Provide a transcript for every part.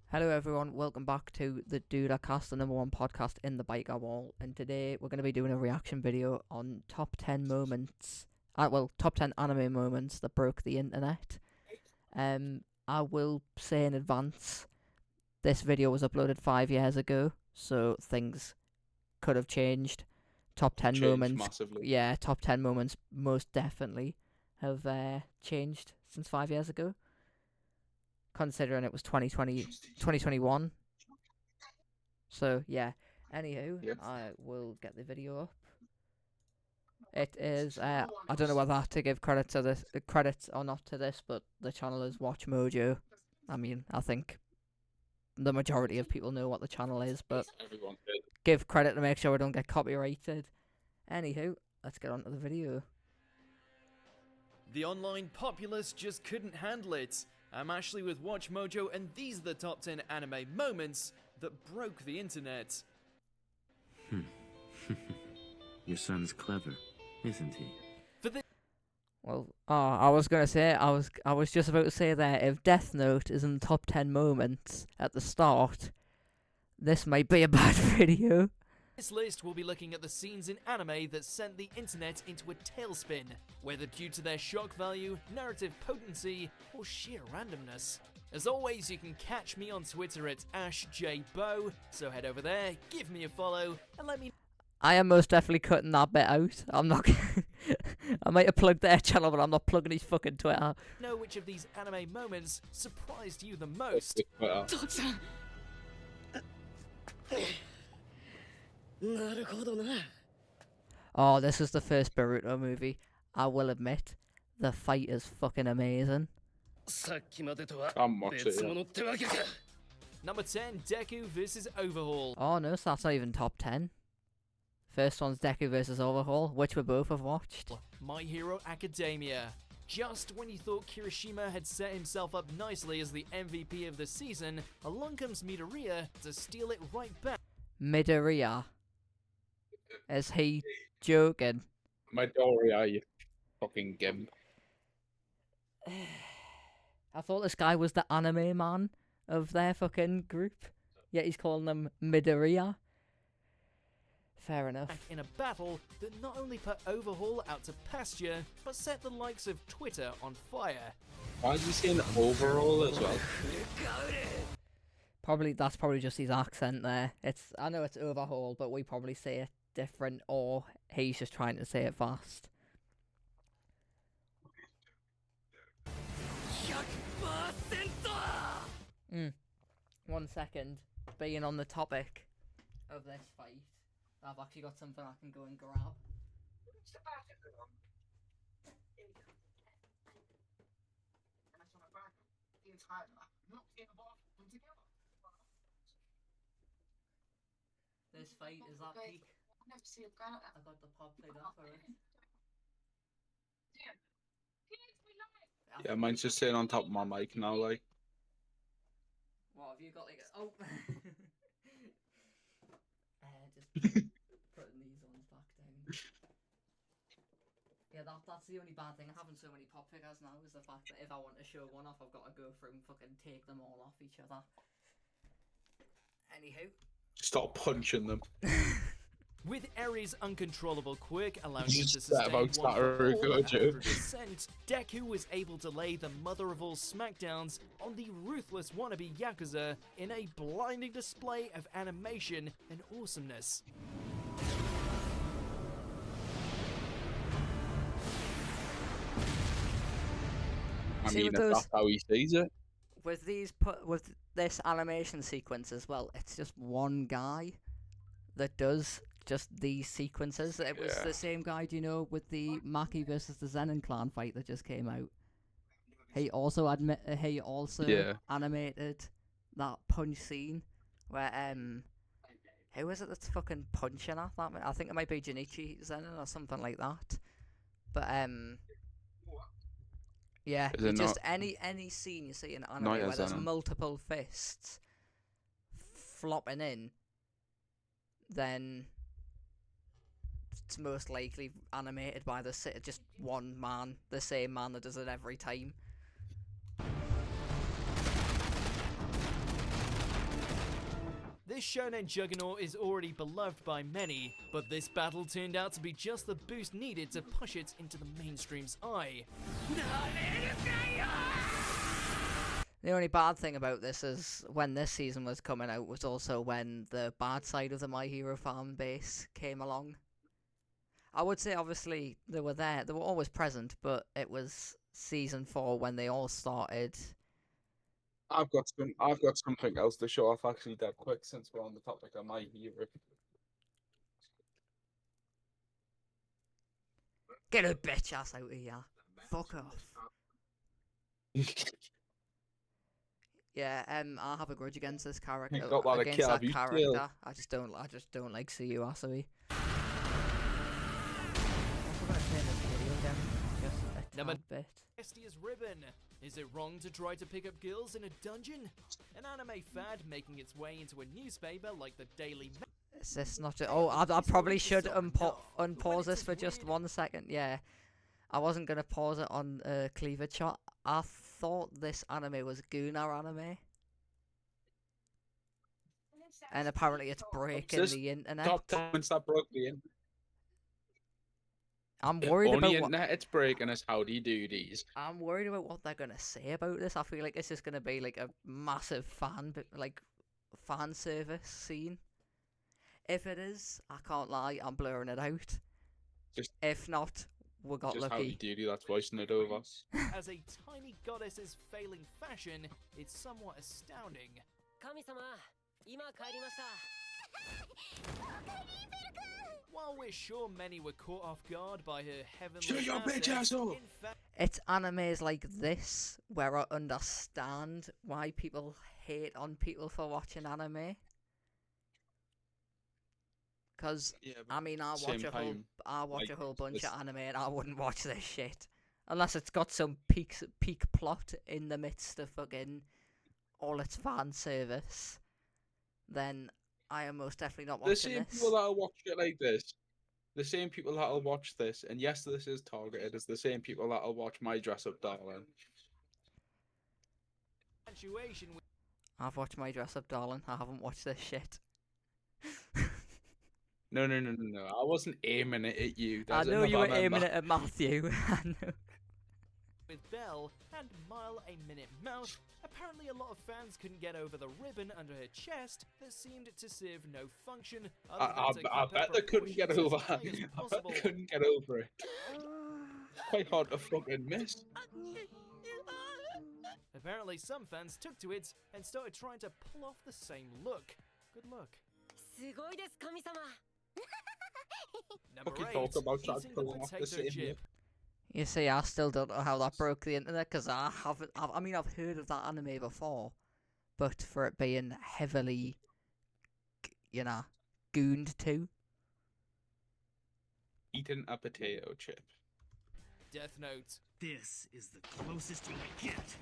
Hello everyone, welcome back to the Dooder Cast, the #1 podcast in the biker wall, and today we're going to be doing a reaction video on top 10 moments, top 10 anime moments that broke the internet. I will say in advance, this video was uploaded 5 years ago, so things could have changed. Top 10 moments, massively. Yeah, top 10 moments most definitely have changed since 5 years ago. Considering it was 2021. So, yeah. Anywho, Yep. I will get the video up. It is, I don't know whether to give credit or not to this, but the channel is Watch Mojo. I mean, I think the majority of people know what the channel is, but Everyone did. give credit to make sure we don't get copyrighted. Anywho, let's get on to the video. The online populace just couldn't handle it. I'm Ashley with Watch Mojo, and these are the top 10 anime moments that broke the internet. Your son's clever, isn't he? Well, I was gonna say, I was just about to say there, if Death Note is in the top 10 moments at the start, this might be a bad video. This list will be looking at the scenes in anime that sent the internet into a tailspin, whether due to their shock value, narrative potency, or sheer randomness. As always, you can catch me on Twitter at AshJBo, so head over there, give me a follow, and let me I am most definitely cutting that bit out. I'm not I might have plugged their channel, but I'm not plugging his fucking Twitter. know which of these anime moments surprised you the most. Oh, this is the first Boruto movie. I will admit, the fight is fucking amazing. I'm watching it. Number 10, Deku vs. Overhaul. Oh no, so that's not even top 10. First one's Deku vs. Overhaul, which we both have watched. My Hero Academia. Just when you thought Kirishima had set himself up nicely as the MVP of the season, along comes Midoriya to steal it right back. Midoriya. Is he joking? Midoriya, you fucking gimp. I thought this guy was the anime man of their fucking group, yet he's calling them Midoriya. Fair enough. In a battle that not only put Overhaul out to pasture, but set the likes of Twitter on fire. Why is he saying overall as well? That's probably just his accent there. I know it's Overhaul, but we probably say it different, or he's just trying to say it fast. One second. Being on the topic of this fight, I've actually got something I can go and grab. This fight is that peak. I got the pop figure for it. Yeah, mine's just sitting on top of my mic now, like. What have you got? Like, oh, just putting these ones back down. Yeah, that's the only bad thing. Having so many pop figures now is the fact that if I want to show one off, I've got to go through and fucking take them all off each other. Anywho. Stop punching them. With Eri's uncontrollable quirk allowing him Just to sustain about Satoru Gojo. 100%, Deku was able to lay the mother of all smackdowns on the ruthless wannabe Yakuza in a blinding display of animation and awesomeness. I See, mean, with if those- that's how he sees it. With this animation sequence as well, it's just one guy that does just these sequences. It was the same guy, do you know, with the Maki versus the Zenin clan fight that just came out. He also animated that punch scene where who is it that's fucking punching at that? I think it might be Junichi Zenin or something like that. But yeah, Is it just not- any scene you see in anime Not where there's Zenin. multiple fists flopping in, then it's most likely animated by just one man, the same man that does it every time. This shonen juggernaut is already beloved by many, but this battle turned out to be just the boost needed to push it into the mainstream's eye. The only bad thing about this is when this season was coming out was also when the bad side of the My Hero fan base came along. I would say obviously they were there, they were always present, but it was season 4 when they all started. I've got something else to show off actually dead quick since we're on the topic of My Hero. Get a bitch ass out of here. Fuck off. Yeah, I have a grudge against this character. Got what, Against a that kid, have you character. I just don't like Suyu Asui. Number Bit. Estia's ribbon. Is it wrong to try to pick up girls in a dungeon? An anime fad making its way into a newspaper like the Daily Mail. Is this not? Oh, I probably should unpause this for just 1 second. Yeah, I wasn't gonna pause it on cleavage shot. I thought this anime was Gunnar anime, and apparently it's breaking the internet. Top 10 that broke the internet. I'm worried Only about internet it's breaking is howdy doodies. I'm worried about what they're gonna say about this. I feel like it's just gonna be like a massive fan service scene. If it is, I can't lie, I'm blurring it out. If not, we got Just lucky. howdy doody, that's voicing it over. As a tiny goddess's failing fashion, it's somewhat astounding. While we're sure many were caught off guard by her heavenly Shut your bitch assets, ass up! in fact, It's animes like this where I understand why people hate on people for watching anime. Because, I mean, I watch a whole bunch of anime and I wouldn't watch this shit. Unless it's got some peak plot in the midst of fucking all its fan service. Then I am most definitely not watching The same this. people that'll watch it like this, the same people that'll watch this, and yes, this is targeted, is the same people that'll watch My Dress Up Darling. infatuation with I've watched My Dress Up Darling. I haven't watched this shit. No. I wasn't aiming it at you. I know you were aiming it at Matthew. I know. with Belle and Mile a Minute Mouse. Apparently a lot of fans couldn't get over the ribbon under her chest that seemed to serve no function other than to I keep her bet they couldn't get proportions over as high as it. I bet possible. they couldn't get over it. Quite hard to fucking miss. Apparently some fans took to it and started trying to pull off the same look. Good luck. Number Fucking 8, talk about that eating the pulling off the potato same chip. look. You see, I still don't know how that broke the internet because I haven't. I mean, I've heard of that anime before, but for it being heavily, gooned to. Eating a potato chip. Death Note. This is the closest you can get.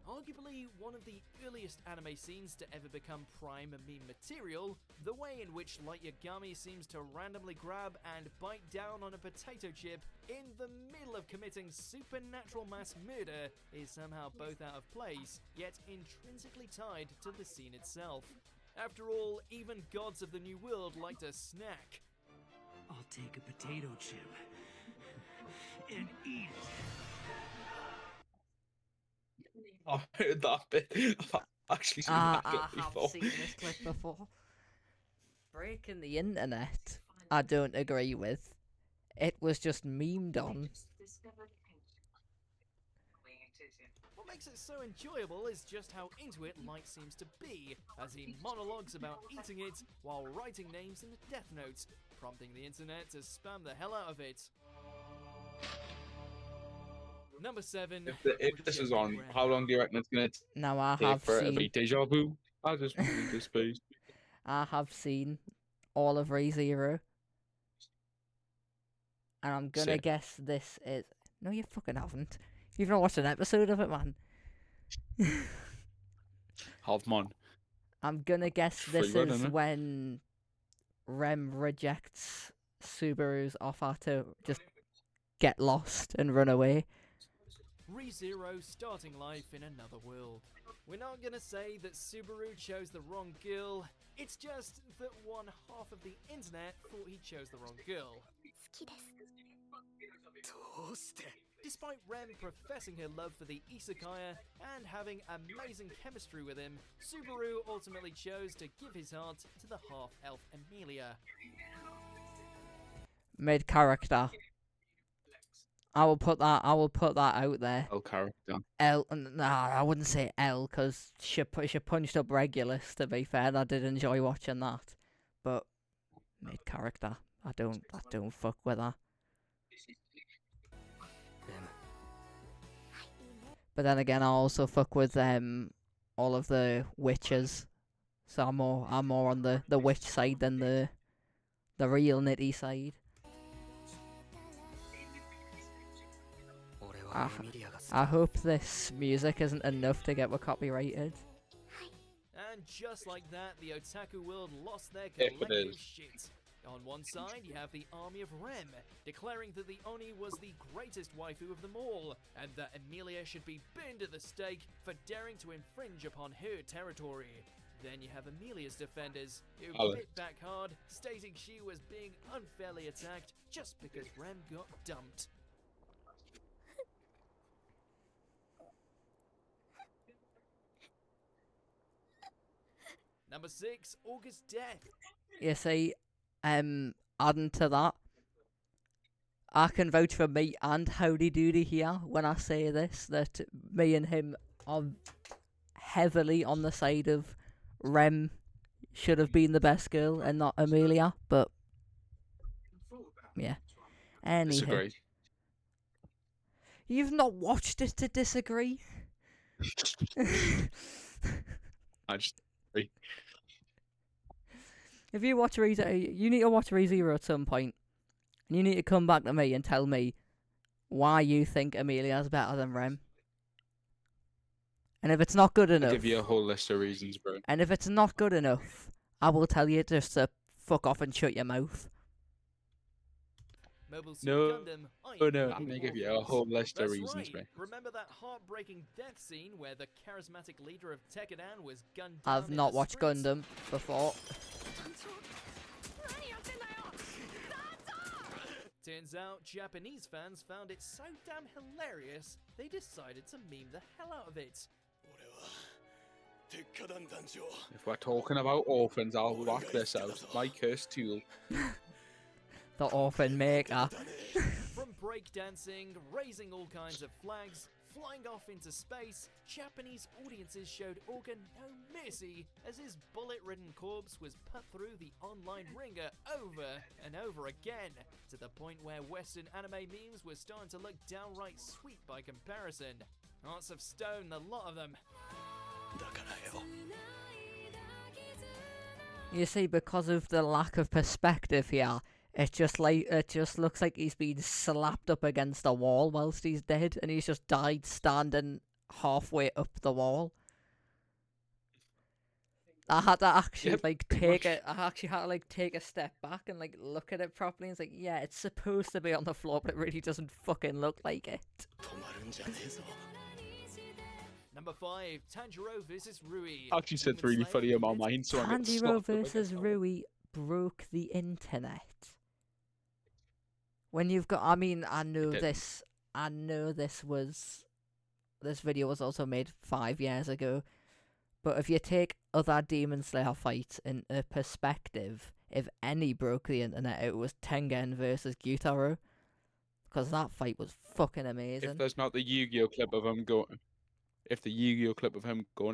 Arguably one of the earliest anime scenes to ever become prime meme material, the way in which Light Yagami seems to randomly grab and bite down on a potato chip in the middle of committing supernatural mass murder is somehow both out of place, yet intrinsically tied to the scene itself. After all, even gods of the New World like to snack. I'll take a potato chip and eat it. I've heard that bit. I've actually seen that I clip have before. seen this clip before. Breaking the internet, I don't agree with. It was just memed on. What makes it so enjoyable is just how into it Light seems to be, as he monologues about eating it while writing names in the Death Note, prompting the internet to spam the hell out of it. Number 7. If this is on, how long do you reckon it's going to Now I take have for it to be seen. deja vu? I just moved into space. I have seen all of ReZero. And I'm gonna Sick. guess this is. No, you fucking haven't. You've not watched an episode of it, man. Half mon. I'm gonna guess Free this run, is innit? when Rem rejects Subaru's offer to just get lost and run away. ReZero starting life in another world. We're not gonna say that Subaru chose the wrong girl, it's just that one half of the internet thought he chose the wrong girl. Despite Rem professing her love for the Isekaya and having amazing chemistry with him, Subaru ultimately chose to give his heart to the half-elf Emilia. Mid character. I will put that out there. L character. Nah, I wouldn't say L, because she punched up Regulus, to be fair, and I did enjoy watching that. But mid character, I don't fuck with her. But then again, I also fuck with all of the witches. So I'm more on the witch side than the real nitty side. I hope this music isn't enough to get me copyrighted. And just like that, the otaku world lost their If it collective is. shit. On one side, you have the army of Rem, declaring that the Oni was the greatest waifu of them all, and that Emilia should be burned at the stake for daring to infringe upon her territory. Then you have Emilia's defenders, who bit back hard, stating she was being unfairly attacked just because Rem got dumped. Number 6, August Death. You see, adding to that, I can vouch for me and Howdy Doody here when I say this, that me and him are heavily on the side of Rem should have been the best girl and not Emilia, but yeah. Anywho. Disagree. You've not watched it to disagree? I just agree. If you watch ReZero, you need to watch ReZero at some point. And you need to come back to me and tell me why you think Emilia's better than Rem. And if it's not good I'll enough, give you a whole list of reasons, bro. and if it's not good enough, I will tell you just to fuck off and shut your mouth. Mobile Suit No. Gundam, Oh no, Iron I'm gonna Man give you a Orphans. whole list of That's reasons, right. bro. Remember that heartbreaking death scene where the charismatic leader of Tekkadan was gunned down I've in not the watched streets? Gundam before. Turns out Japanese fans found it so damn hilarious, they decided to meme the hell out of it. If we're talking about orphans, I'll whack this out. My cursed tool. The orphan maker. From breakdancing, raising all kinds of flags, flying off into space, Japanese audiences showed Orga no mercy as his bullet-ridden corpse was put through the online ringer over and over again, to the point where Western anime memes were starting to look downright sweet by comparison. Hearts of stone, the lot of them. You see, because of the lack of perspective here, it just looks like he's been slapped up against a wall whilst he's dead, and he's just died standing halfway up the wall. I had to actually take a step back and look at it properly. And it's like, yeah, it's supposed to be on the floor, but it really doesn't fucking look like it. Number 5, Tanjiro vs. Rui. Actually, said really funny in my mind, so I'm Tanjiro vs. Rui broke the internet. When you've got, I know this video was also made 5 years ago, but if you take other Demon Slayer fights into perspective, if any broke the internet, it was Tengen versus Gyutaro, because that fight was fucking amazing. If there's not the Yu-Gi-Oh clip of him going,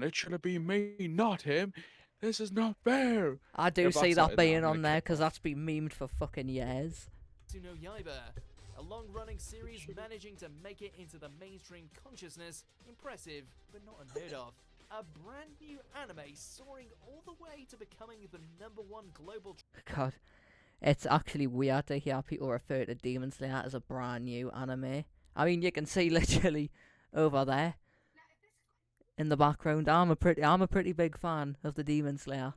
it should have been me, not him. This is not fair. I do If see that's that it, being I'm on gonna there kick because that's been memed for fucking years. No Yaiba, a long-running series managing to make it into the mainstream consciousness. Impressive, but not unheard of. A brand new anime soaring all the way to becoming the #1 global. God, it's actually weird to hear people refer to Demon Slayer as a brand new anime. I mean, you can see literally over there in the background. I'm a pretty big fan of the Demon Slayer,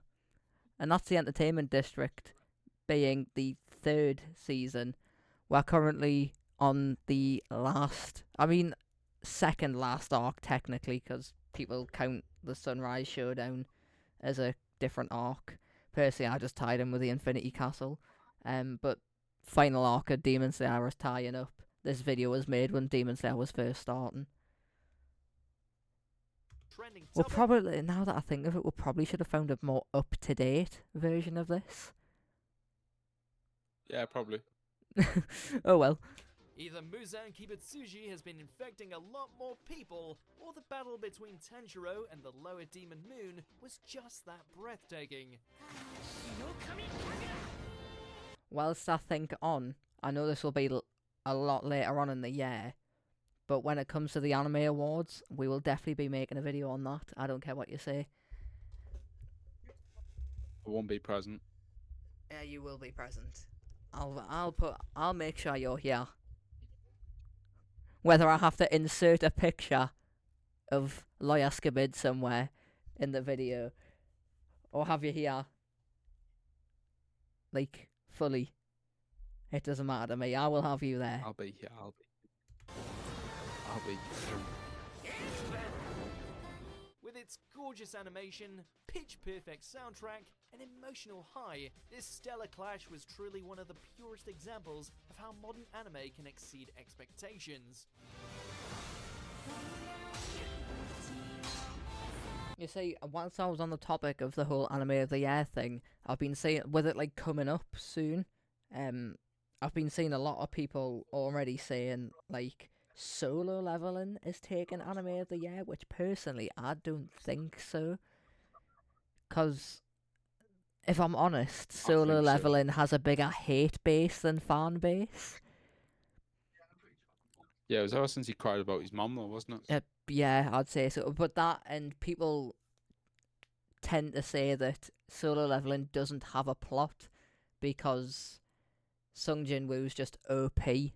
and that's the Entertainment District, being the 3rd season. We're currently on the last. second last arc technically, because people count the Sunrise Showdown as a different arc. Personally, I just tied in with the Infinity Castle. But final arc of Demon Slayer is tying up. This video was made when Demon Slayer was first starting. Trending We'll topic. probably, now that I think of it, we probably should have found a more up-to-date version of this. Yeah, probably. Oh well. Either Muzan Kibutsuji has been infecting a lot more people, or the battle between Tanjiro and the lower demon moon was just that breathtaking. Whilst I think on, I know this will be a lot later on in the year, but when it comes to the anime awards, we will definitely be making a video on that. I don't care what you say. I won't be present. Yeah, you will be present. I'll make sure you're here. Whether I have to insert a picture of Lawyer Skibid somewhere in the video, or have you here, like, fully. It doesn't matter to me. I will have you there. I'll be here. I'll be. With its gorgeous animation, pitch-perfect soundtrack, and emotional high, this stellar clash was truly one of the purest examples of how modern anime can exceed expectations. You see, once I was on the topic of the whole anime of the year thing, I've been seeing, with it like coming up soon, I've been seeing a lot of people already saying like Solo Leveling is taking anime of the year, which personally I don't think so. 'Cause if I'm honest, Solo think so. Leveling has a bigger hate base than fan base. Yeah, it was ever since he cried about his mum, though, wasn't it? Yeah, I'd say so. But that, and people tend to say that Solo Leveling doesn't have a plot because Sung Jin Woo's just OP,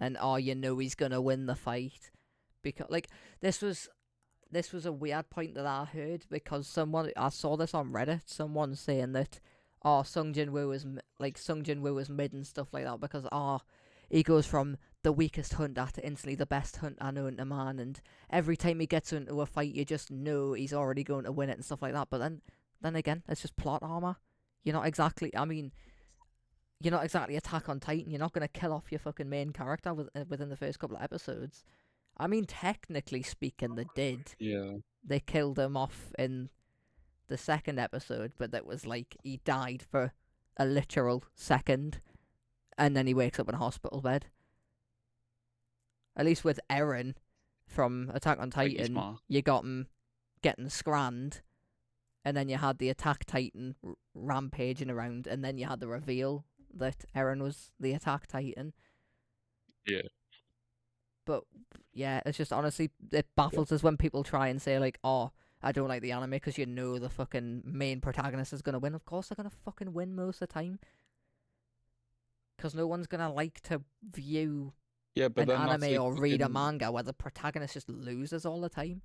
and you know he's gonna win the fight. Because like this was a weird point that I heard, because I saw this on Reddit. Someone saying that Sung Jin Woo is mid and stuff like that because he goes from the weakest hunter to instantly the best hunter known to man, and every time he gets into a fight you just know he's already going to win it and stuff like that. But then again, it's just plot armor. You're not exactly Attack on Titan. You're not going to kill off your fucking main character within the first couple of episodes. I mean, technically speaking, they did. Yeah. They killed him off in the second episode, but that was like he died for a literal second, and then he wakes up in a hospital bed. At least with Eren from Attack on Like he's Titan, smart. you got him getting scranned, and then you had the Attack Titan rampaging around, and then you had the reveal that Eren was the Attack Titan. Yeah. But yeah, it's just honestly, it baffles us when people try and say like, I don't like the anime because you know the fucking main protagonist is going to win. Of course they're going to fucking win most of the time. Because no one's going to like to view Yeah, but an then that's anime like or read a fucking- manga where the protagonist just loses all the time.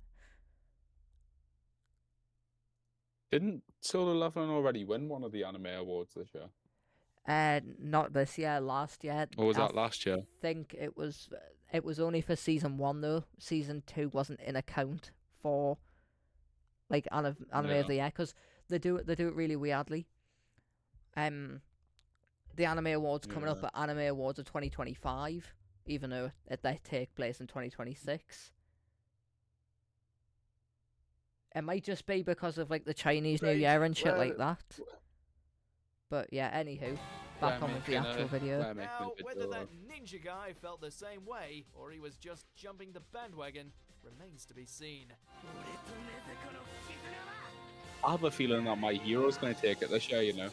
Didn't Solo Leveling already win one of the anime awards this year? Not this year, last year. Or was I that last year? think it was only for season 1 though. Season 2 wasn't in account for like anime Yeah. of the year, because they do it really weirdly. The anime awards coming up Yeah. at Anime Awards of 2025, even though they take place in 2026. It might just be because of like the Chinese New Right, Year and shit well- like that. But yeah, anywho, back on with the actual video. Now, whether that ninja guy felt the same way, or he was just jumping the bandwagon, remains to be seen. I have a feeling that my hero's going to take it this year, you know.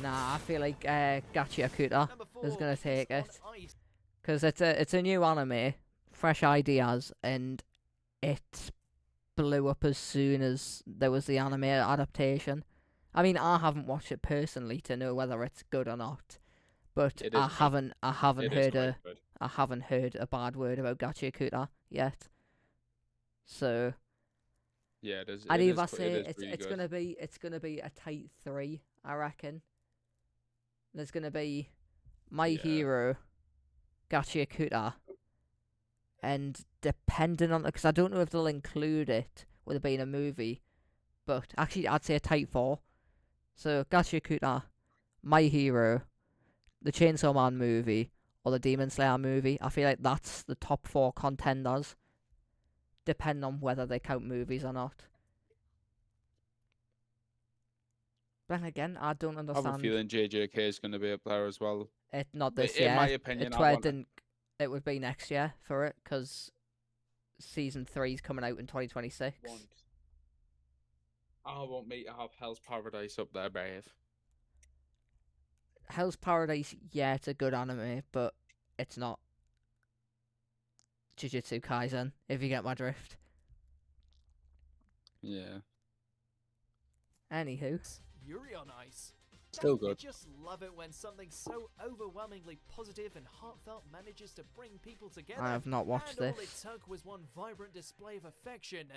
Nah, I feel like Gachi Akuta Number is 4, gonna take Kiss it. on Ice. because it's a new anime, fresh ideas, and it blew up as soon as there was the anime adaptation. I mean, I haven't watched it personally to know whether it's good or not, but It is I good. haven't It is heard quite good. I haven't heard a bad word about Gachi Akuta yet. So Yeah, it is. I'd it is either qu- say it is it's really it's good. gonna be a tight 3, I reckon. There's gonna be My Yeah. Hero, Gachi Akuta, and depending on, because I don't know if they'll include it with it being a movie, but actually I'd say a type 4. So Gachiakuta, My Hero, the Chainsaw Man movie, or the Demon Slayer movie. I feel like that's the top 4 contenders, depending on whether they count movies or not. Then again, I don't I have a understand. feeling JJK is going to be up there as well. It not this In year. my opinion, it's I where want it. it would be next year for it, because season 3's coming out in 2026. I want me to have Hell's Paradise up there, brave. Hell's Paradise, yeah, it's a good anime, but it's not Jujutsu Kaisen, if you get my drift. Yeah. Anywho, Yuri on Ice. Still Don't you good. just love it when something so overwhelmingly positive and heartfelt manages to bring people together? I have not watched and all it this. took was one vibrant display of affection.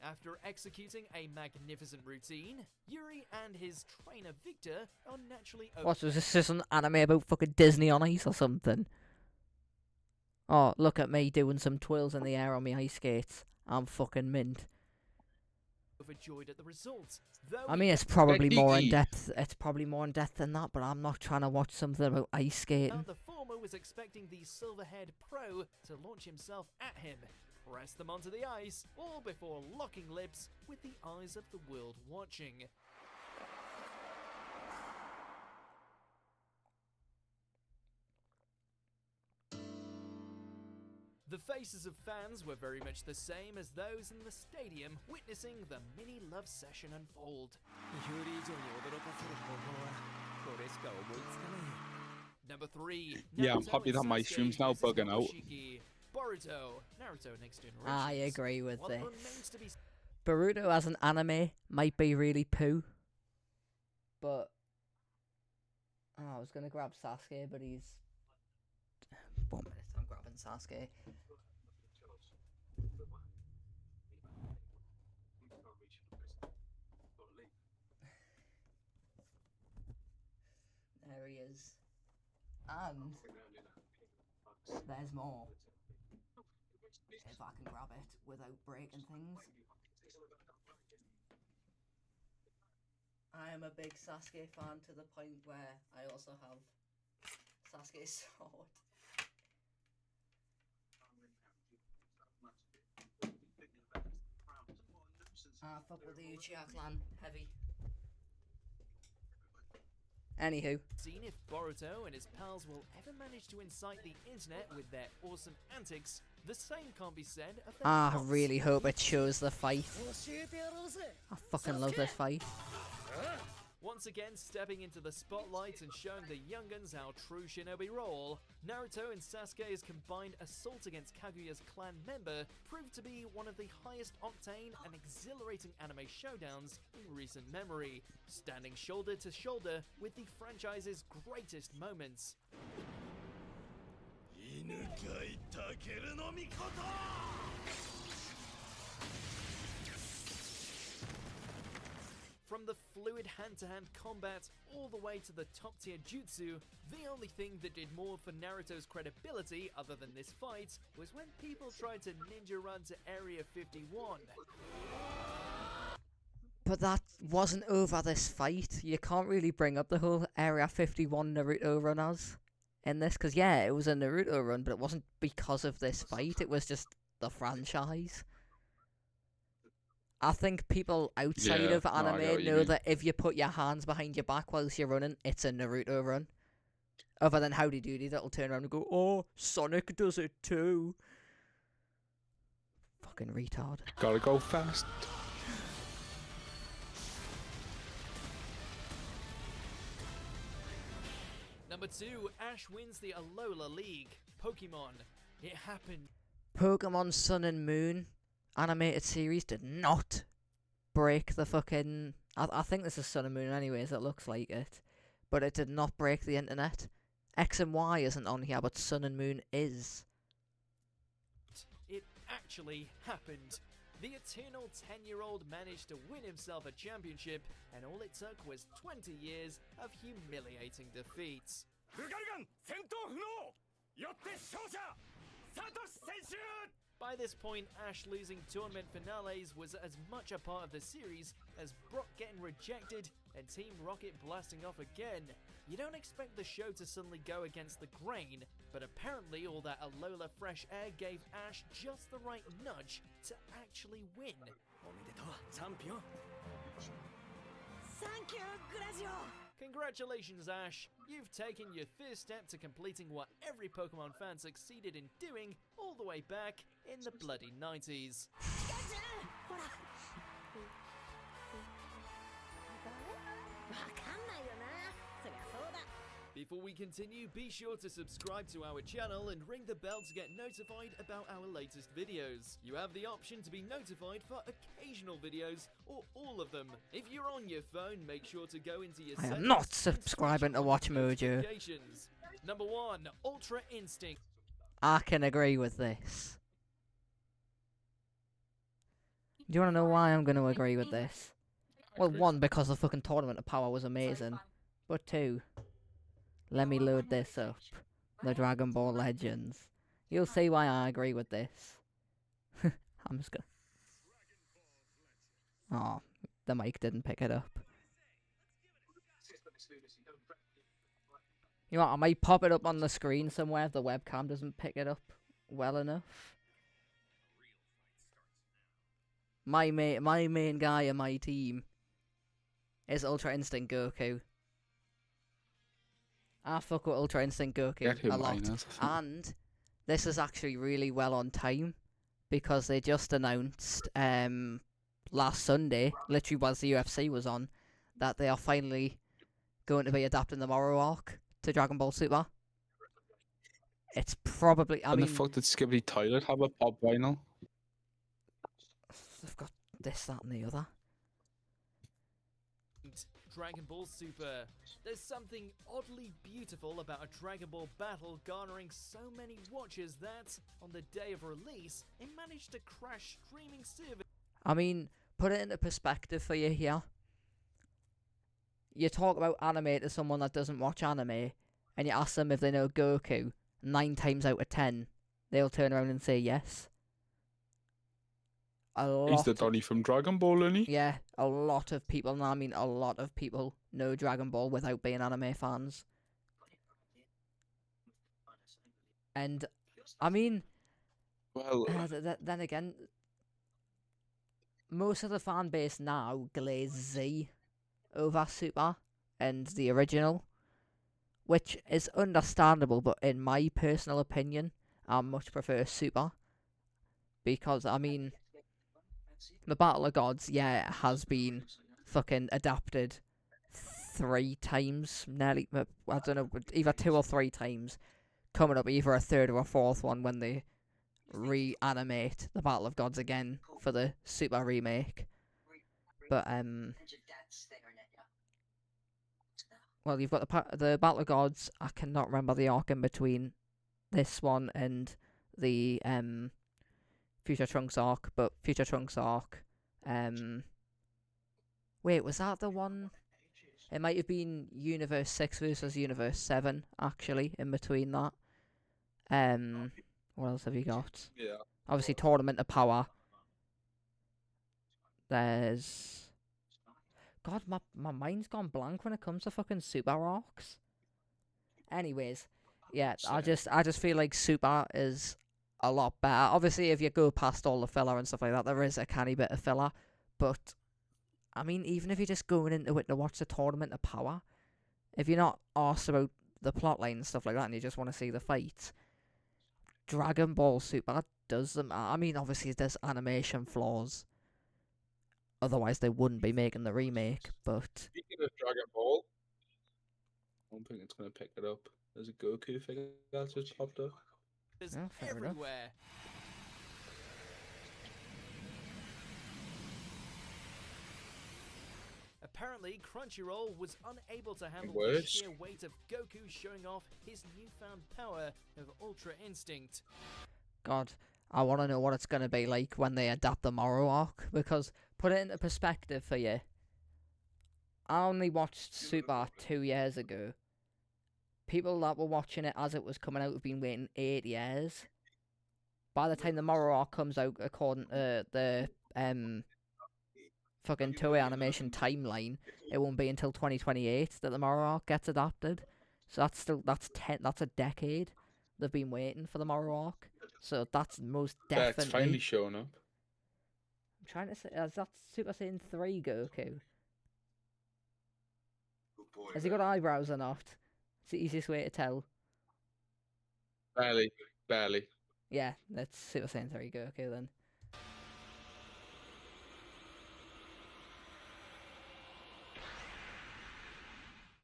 After executing a magnificent routine, Yuri and his trainer Victor are naturally What, was this just an anime about fucking Disney on Ice or something? Oh, look at me doing some twirls in the air on my ice skates. I'm fucking mint. overjoyed at the results. Though I he mean, it's kept probably more in Becky. depth. It's probably more in depth than that, but I'm not trying to watch something about ice skating. the former was expecting the silver-haired pro to launch himself at him, press them onto the ice, all before locking lips with the eyes of the world watching. The faces of fans were very much the same as those in the stadium witnessing the mini love session unfold. Number 3. Yeah, I'm Naruto happy and that my Sasuke stream's now versus bugging out. Momoshiki. Boruto, Naruto next generation. I agree with What this. remains to be Boruto as an anime might be really poo, but I was gonna grab Sasuke, but he's 1 minute. I'm grabbing Sasuke. There he is, and there's more. If I can grab it without breaking things. I am a big Sasuke fan to the point where I also have Sasuke's sword. Fuck with the Uchiha clan, heavy. Anywho, seen if Boruto and his pals will ever manage to incite the internet with their awesome antics. The same can't be said of their I plots. really hope it shows the fight. I fucking love this fight. Once again, stepping into the spotlight and showing the younguns how true shinobi roll, Naruto and Sasuke's combined assault against Kaguya's clan member proved to be one of the highest octane and exhilarating anime showdowns in recent memory, standing shoulder to shoulder with the franchise's greatest moments. From the fluid hand-to-hand combat all the way to the top-tier jutsu, the only thing that did more for Naruto's credibility other than this fight was when people tried to ninja run to Area 51. But that wasn't over this fight. You can't really bring up the whole Area 51 Naruto runners in this, because yeah, it was a Naruto run, but it wasn't because of this fight, it was just the franchise. I think people outside Yeah, of no, I get anime what you know mean. that if you put your hands behind your back whilst you're running, it's a Naruto run. Other than Howdy Doody that'll turn around and go, oh, Sonic does it too. Fucking retard. Gotta go fast. Number 2, Ash wins the Alola League. Pokemon. It happened. Pokemon Sun and Moon animated series did not break the fucking... I think this is Sun and Moon anyways, it looks like it. But it did not break the internet. X and Y isn't on here, but Sun and Moon is. It actually happened. The eternal 10-year-old managed to win himself a championship, and all it took was 20 years of humiliating defeats. By this point, Ash losing tournament finales was as much a part of the series as Brock getting rejected and Team Rocket blasting off again. You don't expect the show to suddenly go against the grain, but apparently all that Alola fresh air gave Ash just the right nudge to actually win. Congratulations, Ash! You've taken your first step to completing what every Pokemon fan succeeded in doing all the way back in the bloody 90s. Before we continue, be sure to subscribe to our channel and ring the bell to get notified about our latest videos. You have the option to be notified for occasional videos or all of them. If you're on your phone, make sure to go into your I settings am not and subscribing to switch Watch on Mojo. notifications. Number 1, Ultra Instinct. I can agree with this. Do you want to know why I'm going to agree with this? Well, one, because the fucking Tournament of Power was amazing. But two, let me load this up. The Dragon Ball Legends. You'll see why I agree with this. I'm just gonna... Oh, the mic didn't pick it up. You know what, I might pop it up on the screen somewhere if the webcam doesn't pick it up well enough. My main guy in my team is Ultra Instinct Goku. I fuck with Ultra Instinct Goku a lot. And this is actually really well on time because they just announced last Sunday, literally whilst the UFC was on, that they are finally going to be adapting the Moro arc to Dragon Ball Super. It's probably... I mean, the fuck did Skibbity Toilet have a pop vinyl? They've got this, that and the other. Dragon Ball Super. There's something oddly beautiful about a Dragon Ball battle garnering so many watches that, on the day of release, it managed to crash streaming service. I mean, put it into perspective for you here. You talk about anime to someone that doesn't watch anime, and you ask them if they know Goku, 9 times out of 10, they'll turn around and say yes. He's the Donnie from Dragon Ball, isn't he? Yeah, a lot of people, and I mean a lot of people, know Dragon Ball without being anime fans. And, I mean, Well, then again, most of the fan base now glaze Z over Super and the original, which is understandable, but in my personal opinion, I much prefer Super. Because, I mean, the Battle of Gods, yeah, it has been fucking adapted 3 times, nearly, I don't know, either 2 or 3 times, coming up either a 3rd or a 4th one when they reanimate the Battle of Gods again for the Super remake. But, well, you've got the Battle of Gods. I cannot remember the arc in between this one and the, Future Trunks arc, but Future Trunks arc, wait, was that the one? It might have been Universe 6 versus Universe 7, actually, in between that. What else have you got? yeah. Obviously, Tournament of Power. There's... God, my mind's gone blank when it comes to fucking Super arcs. Anyways, yeah, I just feel like Super is a lot better. Obviously, if you go past all the filler and stuff like that, there is a canny bit of filler. But, I mean, even if you're just going into it to watch the Tournament of Power, if you're not arsed about the plotline and stuff like that and you just want to see the fights, Dragon Ball Super does them. I mean, obviously, there's animation flaws. Otherwise, they wouldn't be making the remake, but... Speaking of Dragon Ball, I don't think it's going to pick it up. There's a Goku figure that's just popped up. Oh, fair enough. Everywhere. Apparently, Crunchyroll was unable to handle the Worse. sheer weight of Goku showing off his newfound power of Ultra Instinct. God, I want to know what it's going to be like when they adapt the Moro arc, because, put it into perspective for you, I only watched Super 2 years ago, people that were watching it as it was coming out have been waiting 8 years. By the time the Morrow arc comes out, according to the fucking Toei animation timeline, it won't be until 2028 that the Morrow arc gets adapted. So that's a decade they've been waiting for the Morrow arc. So that's most Yeah, it's finally definitely. shown up. I'm trying to say, is that Super Saiyan 3 Goku? Has he got eyebrows or not? It's the easiest way to tell. Barely. Yeah, that's Super Saiyan 3 Goku then.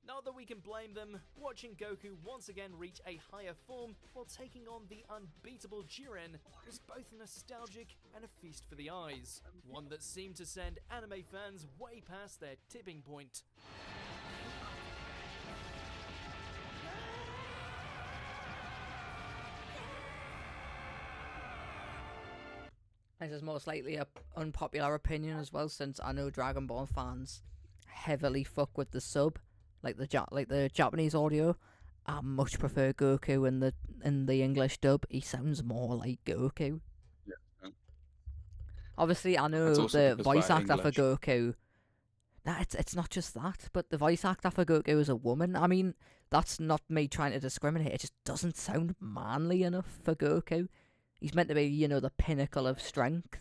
Not that we can blame them, watching Goku once again reach a higher form while taking on the unbeatable Jiren was both nostalgic and a feast for the eyes, one that seemed to send anime fans way past their tipping point. This is most likely a unpopular opinion as well, since I know Dragon Ball fans heavily fuck with the sub, like the Japanese audio. I much prefer Goku in the English dub. He sounds more like Goku. Yeah. Obviously, I know That's also the because voice we're actor for English. Goku. Nah, it's not just that, but the voice actor for Goku is a woman. I mean, that's not me trying to discriminate. It just doesn't sound manly enough for Goku. He's meant to be, you know, the pinnacle of strength.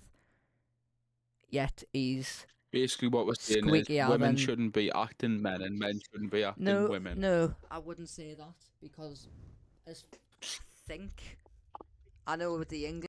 Yet he's Basically, what we're saying is squeakier women than... shouldn't be acting men and men shouldn't be acting No, women. no, I wouldn't say that, because I think I know with the English